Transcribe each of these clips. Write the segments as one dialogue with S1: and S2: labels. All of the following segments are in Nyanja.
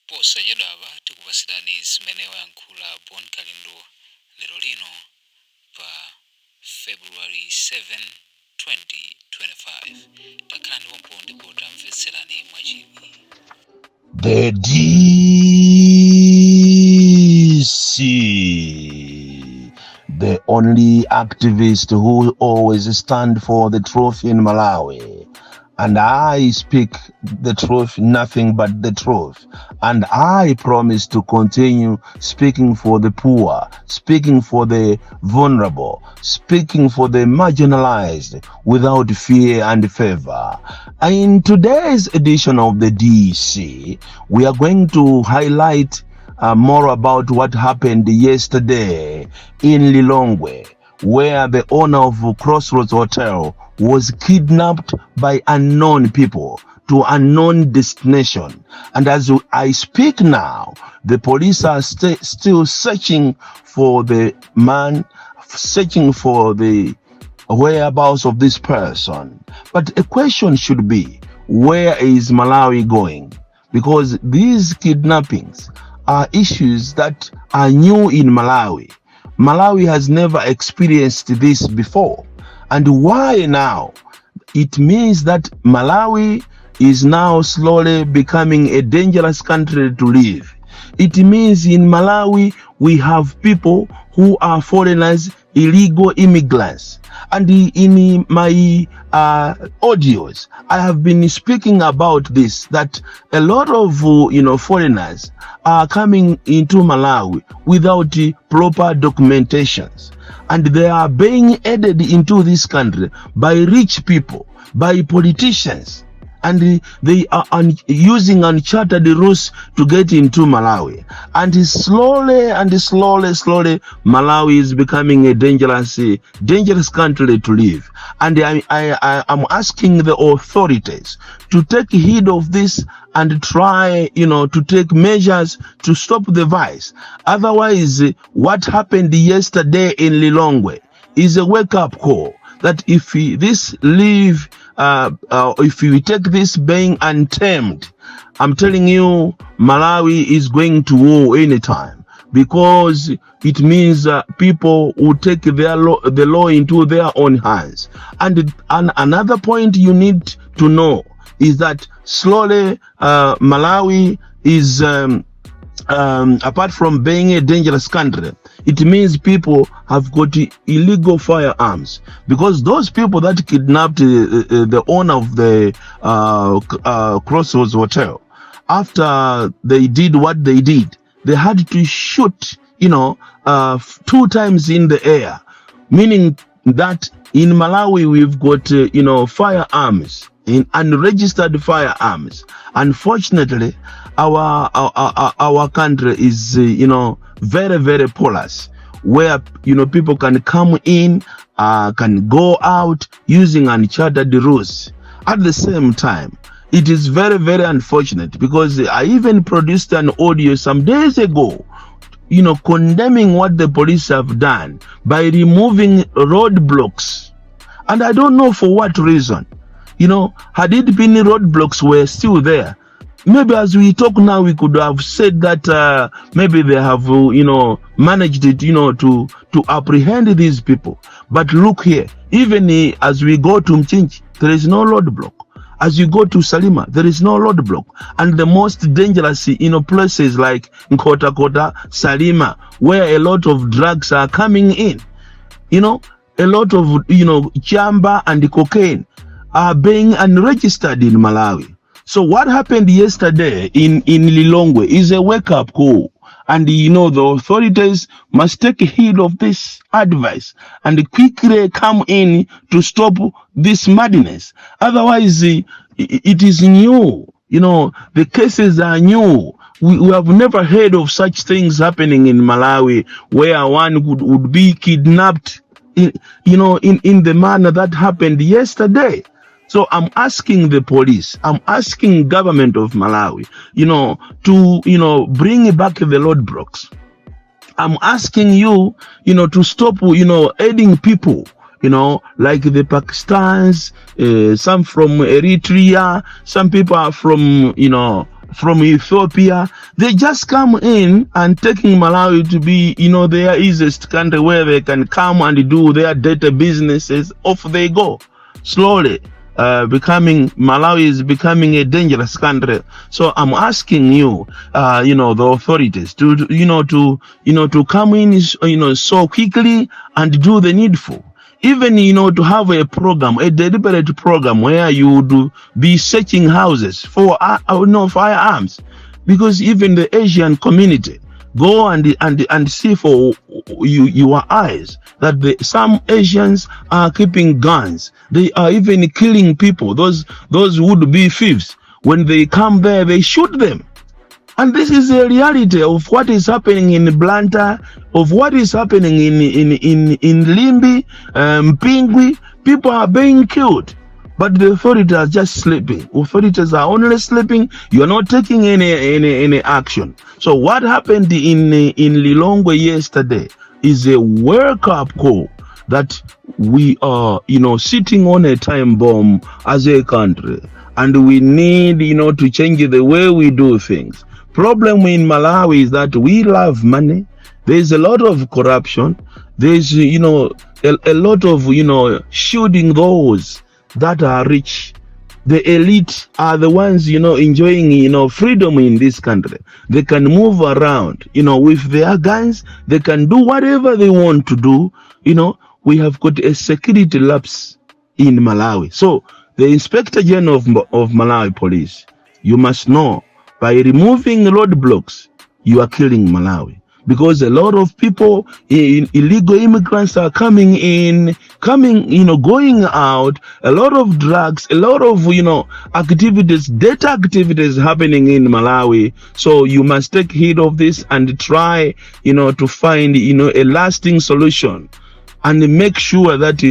S1: posa yadava tikupasirani zimene wayankhula Bon Kalindo lero lino pa February 7, 2025. Takhalani pompo ndipo tamvetserani mwachidwi.
S2: The DC, the only activist who always stand for the truth in Malawi. And I speak the truth, nothing but the truth. And I promise to continue speaking for the poor, speaking for the vulnerable, speaking for the marginalized without fear and favor. In today's edition of the DC, we are going to highlight more about what happened yesterday in Lilongwe, where the owner of Crossroads Hotel was kidnapped by unknown people to unknown destination. And as I speak now, the police are still searching for the man, searching for the whereabouts of this person. But a question should be, where is Malawi going? Because these kidnappings are issues that are new in Malawi. Malawi has never experienced this before. And why now? It means that Malawi is now slowly becoming a dangerous country to live. It means in Malawi we have people who are foreigners, illegal immigrants. And in my audios, I have been speaking about this, that a lot of foreigners are coming into Malawi without proper documentations. And they are being aided into this country by rich people, by politicians. And they are using uncharted routes to get into Malawi. And slowly, Malawi is becoming a dangerous country to live. And I am asking the authorities to take heed of this and try, to take measures to stop the vice. Otherwise, what happened yesterday in Lilongwe is a wake-up call that if we take this being untamed, I'm telling you, Malawi is going to war anytime, because it means people will take the law into their own hands. And another point you need to know is that slowly Malawi is apart from being a dangerous country, it means people have got illegal firearms, because those people that kidnapped the owner of the Crossroads Hotel, after they did what they did, they had to shoot 2 times in the air, meaning that in Malawi we've got firearms, in unregistered firearms. Unfortunately, our country is very, very porous, where people can come in, can go out using uncharted routes. At the same time, it is very, very unfortunate, because I even produced an audio some days ago, condemning what the police have done by removing roadblocks. And I don't know for what reason. Had it been roadblocks were still there, maybe as we talk now, we could have said that maybe they have, managed it, to apprehend these people. But look here, even as we go to Mchinchi, there is no roadblock. As you go to Salima, there is no roadblock. And the most dangerous, places like Nkota, Salima, where a lot of drugs are coming in, a lot of, chamba and cocaine are being unregistered in Malawi. So what happened yesterday in Lilongwe is a wake-up call. And the authorities must take heed of this advice and quickly come in to stop this madness. Otherwise, it is new. The cases are new. We have never heard of such things happening in Malawi, where one would be kidnapped in the manner that happened yesterday. So I'm asking the police, I'm asking government of Malawi, to, bring back the roadblocks. I'm asking you, to stop, aiding people, like the Pakistans, some from Eritrea, some people are from, from Ethiopia, they just come in and taking Malawi to be, their easiest country where they can come and do their data businesses. Off they go, slowly. Malawi is becoming a dangerous country. So I'm asking you, the authorities to come in, so quickly and do the needful. Even, to have a program, a deliberate program where you would be searching houses for, firearms. Because even the Asian community, go and see for your eyes that some Asians are keeping guns. They are even killing people. Those would be thieves. When they come there, they shoot them. And this is a reality of what is happening in Blantyre, of what is happening in Limbi, Mpingwi. People are being killed, but the authorities are just sleeping. Authorities are only sleeping. You are not taking any action. So what happened in Lilongwe yesterday is a wake-up call that we are, sitting on a time bomb as a country, and we need, to change the way we do things. Problem in Malawi is that we love money. There's a lot of corruption. There's, a lot of, shielding those that are rich. The elite are the ones, enjoying, freedom in this country. They can move around, with their guns. They can do whatever they want to do. We have got a security lapse in Malawi. So the Inspector General of Malawi Police, you must know, by removing roadblocks, you are killing Malawi. Because a lot of people, illegal immigrants are coming in, going out, a lot of drugs, a lot of, activities, data activities happening in Malawi. So you must take heed of this and try, to find, a lasting solution. And make sure that,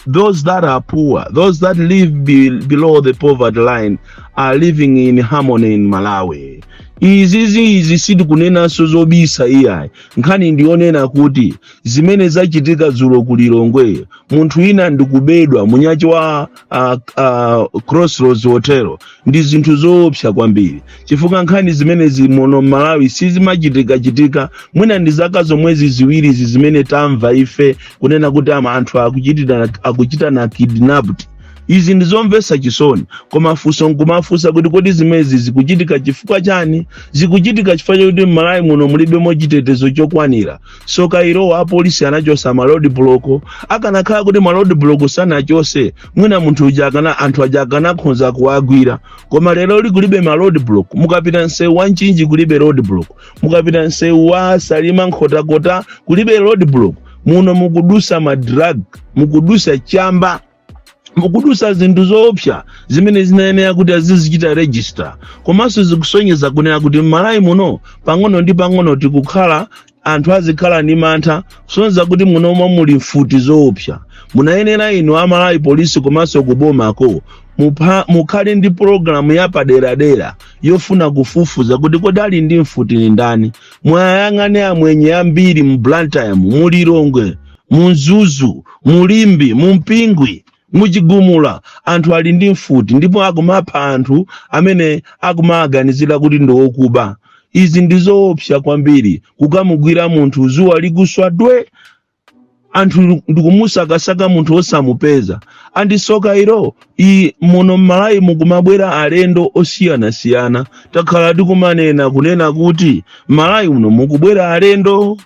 S2: those that are poor, those that live below the poverty line are living in harmony in Malawi. Izi sidi kunena sozobisa iya. Nkani ndionena kuti zimene zachitika dzulo ku Lilongwe. Munthu ina ndikubedwa munyachi wa Crossroads Hotel. Ndi zinthu zoopsa kwambiri. Chifukwa nkhani zimene zimono Malawi sizimachitika. Mwina ndi zaka zomwezi ziwiri zimene tamva ife kunena kuti anthu akuchitana kidnapped. Izi ndizomvesa chisoni. Kumafusa kuti kodi zimezi zikuchitika chifukwa chani? Zikuchitika chifukwa chakuti Malawi muno mulibemo chitetezo chokwanira. So Kairo apolisi anachosa road block. Akanakhala kuti road block sanachose, mwina munthu uja anthu aja akanakhonza kuwagwira. Koma lero likulibe road block. Mukapita nsewu wa Nchinji kulibe road block. Mukapita nsewu wa Salima Nkhotakota kulibe road block. Muno mukudusa madrag, mukudusa chamba, mukudusa zinthu zoopsa zimene zinayenera kuti azizichita register. Komanso zikusonyeza kunena kuti Malawi muno pang'ono ndi pang'ono tikukhala anthu azikhala ndi mantha, kusonyeza kuti muno muli mfuti zoopsa. Munayenera inu a Malawi Police komanso kubomako mukhale ndi programu ya padera yofuna kufufuza kuti kodali ndi mfuti ni ndani. Mwayang'ane amwenye ambiri mu Blantyre, mu Lilongwe, mu Mzuzu, mu Limbi, mu Mpingwi, muchigumula anthu ali ndi mfuti, ndipo akumapha anthu amene akumaganizira kuti ndokuba. Izi ndizoopsa kwambiri. Kukamugwira munthu zuwa likuswa dwe, anthu ndikumusakasaka munthu osamupeza. Andisoka iro muno Malawi mukumabwera alendo osiyana. Takhala tikumanena kunena kuti Malawi muno mukubwera alendo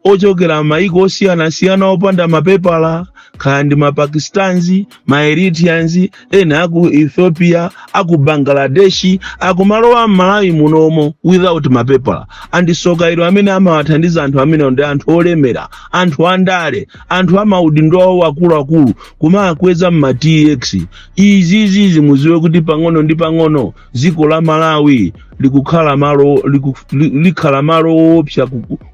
S2: ochokera maiko osiyana opanda mapepala, kandi Mapakistanzi, Maeritians, ena aku Ethiopia, aku Bangladeshi, aku malowa Malawi munomo without mapepala. Andisoka iro amene amawathandiza anthu amene ndi anthu olemera, anthu andale, anthu amaudindo wakulu kumakweza ma-TX. Izi muziwe kuti pang'ono ndi pang'ono dziko la Malawi likukhala malo likhala malo opsa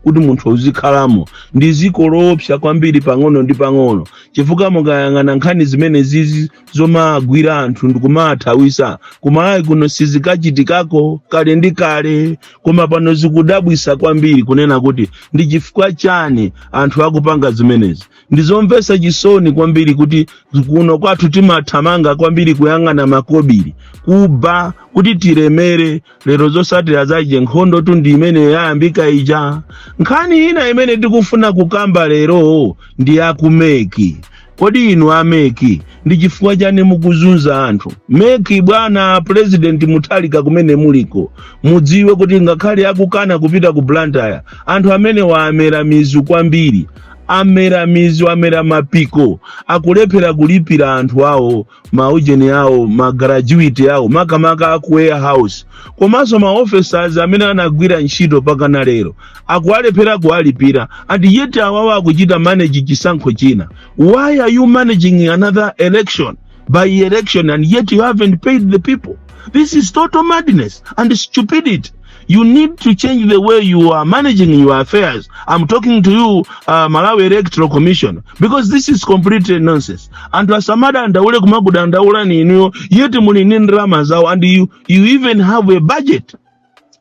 S2: kuti munthu uzikhalamo ndi ziko lopsa kwambiri pang'ono ndi pang'ono chifukwa mukayang'ana nkhani zimene zizi zomagwira anthu ndikumathawisa kumalawi kuno sizikachitikako kale ndi kale koma pano zikudabwisa kwambiri kunena kuti ndi chifukwa chani anthu akupanga zimenezi ndizomvesa chisoni kwambiri kuti kuno kwathu timathamanga kwambiri kuyang'ana makobiri kuba kuti tiremere lero zosatira zaije nkhondo tundi imene yayambika ija nkhani ina imene tikufuna kukamba lero ndi akumeki kodi inu ameki ndi chifukwa chani mukuzunza anthu meki bwana president Mutharika kumene muliko mudziwe kuti ngakhale akukana kupita ku Blantyre anthu amene waamera mizu kwambiri amera mizu amera mapiko akulephera kulipira anthu awo maujeni awo magraduate awo makamaka aku warehouse komanso ma officers amene anagwira ntchito pakana lero akualephera kualipira and yet awawa akuchita manage chisankho china. Why are you managing another election by election and yet you haven't paid the people? This is total madness and stupidity. You need to change the way you are managing your affairs. I'm talking to you, Malawi Electoral Commission, because this is completely nonsense. And wasamada andaule kumaguda andaula ni inu, yeti muni nindrama zao, and you even have a budget.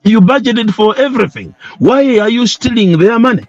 S2: You budgeted for everything. Why are you stealing their money?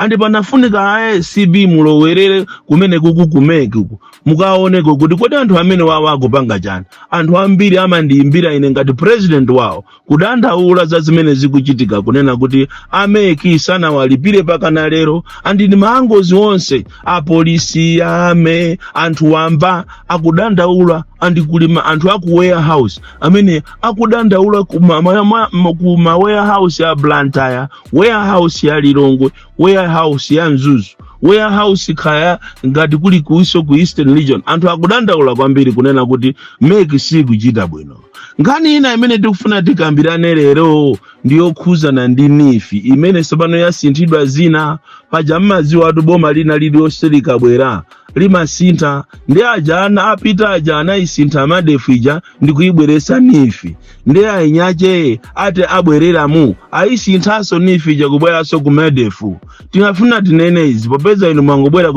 S2: And panafunika CB mulowerere kumene kumeki mukaoneko kuti kodi anthu amene wawo akupanga chani anthu ambiri amandiyimbira ine ngati president wawo kudandaula za zimene zikuchitika kunena kuti ameki sanawalipire pakana lero andi ndi maangozi onse apolisi ame anthu wamba akudandaula andi kulima anthu aku warehouse amene akudandaula kuma warehouse ya Blantyre, warehouse ya Lilongwe, warehouse ya Mzuzu, warehouse kaya ngati kuli kuiso ku Eastern Region anthu akudandaula kwambiri kunena kuti meki si kuchita bwino. Ngani ina imene tikufuna tikambirane lero ndiyokhuzana ndi nifi imene sabano yasinthidwa zina paja mmaziwa atu boma lina lili oselika bwera limasintha ndi ajana apita ajana isintha madefu ija ndikuyibweresa nifi ndi ainyache ate abwereramu aisinthaso nifi ija kubweraso ku madefu. Tinafuna tinene izi popeza inu mwangobwera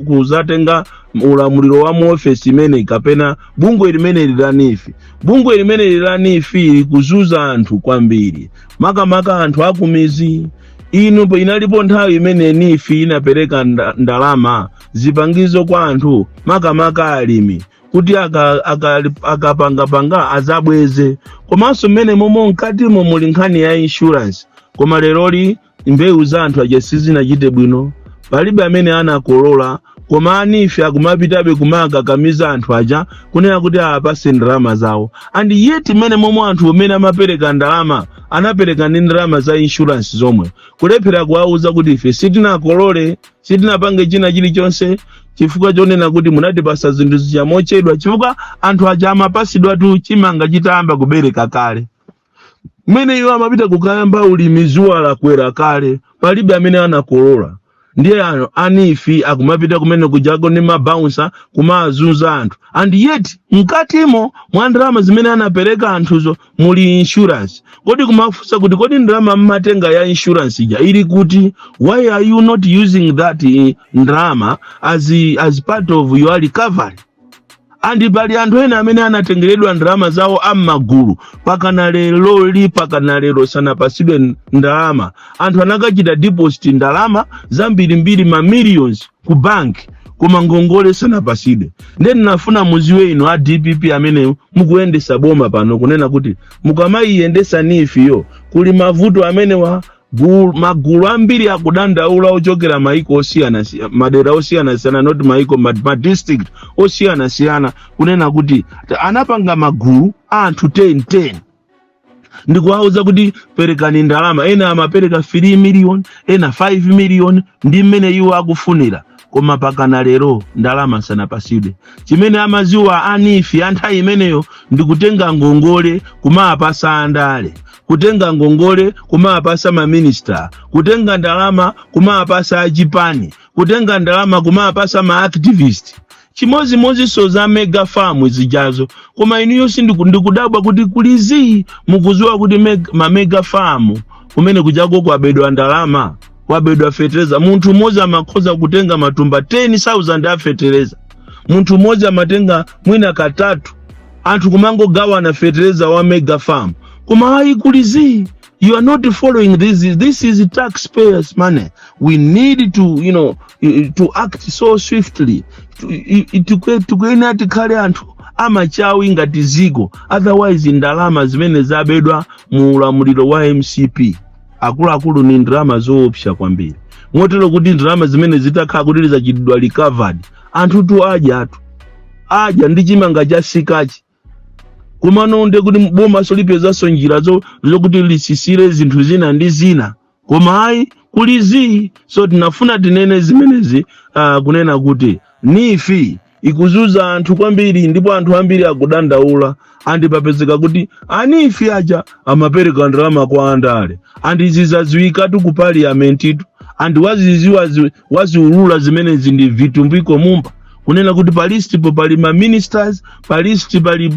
S2: kuzatenga ulamuliro wa mu office imene kapena bungwe limene lilanifi. Bungwe limene lilanifi kuzuza anthu kwambiri makamaka anthu akumizi inu inalipo nthawi imene nifi inapereka ndalama zipangizo kwa anthu makamaka alimi kuti akapanga azabweze komanso mmene momo mkatimo muli nkhani ya insurance koma leroli mbewu za anthu aja sizinachite bwino palibe amene anakolola koma anifi akumapitabe kumakakamiza anthu aja kunena kuti apase ndalama zawo and yet mmene momo anthu amene amapereka ndalama anapereka ndi ndalama za insurance zomwe kulephera kuwauza kuti ife sitinakolole sitinapange china chilichonse chifukwa chonena kuti munatipasa zinthu zichamochedwa chifukwa anthu aja amapasidwa tu chimanga chitayamba kubereka kale mmene iwo amapita kukayamba ulimi zuwa lakwera kale palibe amene anakolola ndiye anifi akumapita kumene kujako ni mabouncer kumazunza anthu and yet mkatimo mwa ndalama zimene anapereka anthuzo muli insurance kodi kumafusa kuti kodi ndalama mmatenga ya insurance ija ili kuti why are you not using that ndalama as part of your recovery? Andi pali anthu ena amene anatengeredwa ndalama zawo amagulu pakana lero sanapasidwe ndalama anthu anakachita deposit ndalama zambiri ma millions ku bank koma ngongole sanapasidwe. Ndeni nafuna muziwe ino a DPP amene mukuyendesa boma pano kunena kuti mukamayiyendesa nifiyo kuli mavuto amene magulu ambiri akudandaula ochokera maiko osiyana madera osiyana sana not maiko ma district osiyana siyana kunena kuti anapanga magulu anthu 10 ndikuwauza kuti perekani ndalama ena amapereka 3 million ena 5 million ndi mmene iwo akufunira koma pakana lero ndalama sanapasidwe. Chimene amaziwa anifi anthawi imeneyo ndikutenga ngongole kumapasa andale kutenga ngongole kumapasa ma minister kutenga ndalama kumapasa ajipani kutenga ndalama kumapasa ma activist chimodzimodzi so za mega farm zijazo koma inuyo ndikudabwa kuti kulizi mukuziwa kuti ma mega farm kumene kujako kwabedwa ndalama kwabedwa fetereza. Munthu mmodzi amakhoza kutenga matumba 10,000 a fetereza, munthu mmodzi amatenga mwina katatu, anthu kumangogawana fetereza wa mega farm. Koma hayi kulizi, you are not following this is taxpayers money. We need to to act so swiftly tukwena tikhale anthu amachawi ngati ziko, otherwise ndalama zimene zabedwa mu ulamuliro wa MCP akuluakulu ni ndalama zoopsa kwambiri, motero kuti ndalama zimene zitakhala kuti zachitidwa recovered anthu tu aja ndi chimanga cha sikachi kumano nde kuti boma solipezanso njira zokuti lisisire zinthu zina ndi zina. Koma hayi kulizi so tinafuna tinene zimenezi kunena kuti nifi ikuzuza anthu kwambiri ndipo anthu ambiri akudandaula andipapezeka kuti anifi aja amapereka ndalama kwa andale andizizaziwikatu ku parliament itu andi waziulula zimenezi ndi vitumbiko mumba kunena kuti palistipo pali ma ministers, palisti pali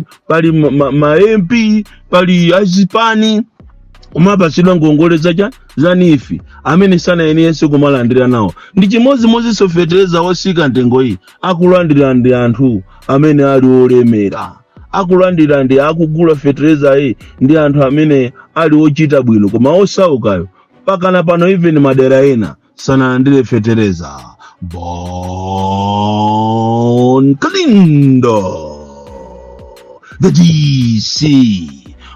S2: ma MP, pali azipani kumapasidwa ngongole za nifi amene sana yense kumalandira nawo. Ndi chimodzimodzi sofetereza osika ntengo iyi akulandira ndi anthu amene ali olemera, akulandira ndi akugula fetereza iyi ndi anthu amene ali ochita bwino, koma osaukayo pakana pano even madera ena sanalandire fetereza. Bon Kalindo, the DC,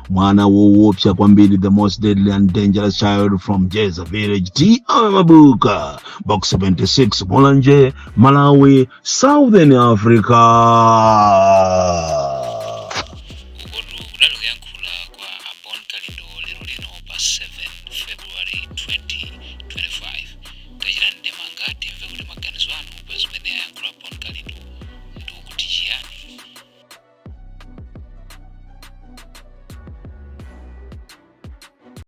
S2: mwana woopsa kwambiri, the most deadly and dangerous child from Jeza Village, T.R. Mabuka, Box 76, Mulanje, Malawi, Southern Africa.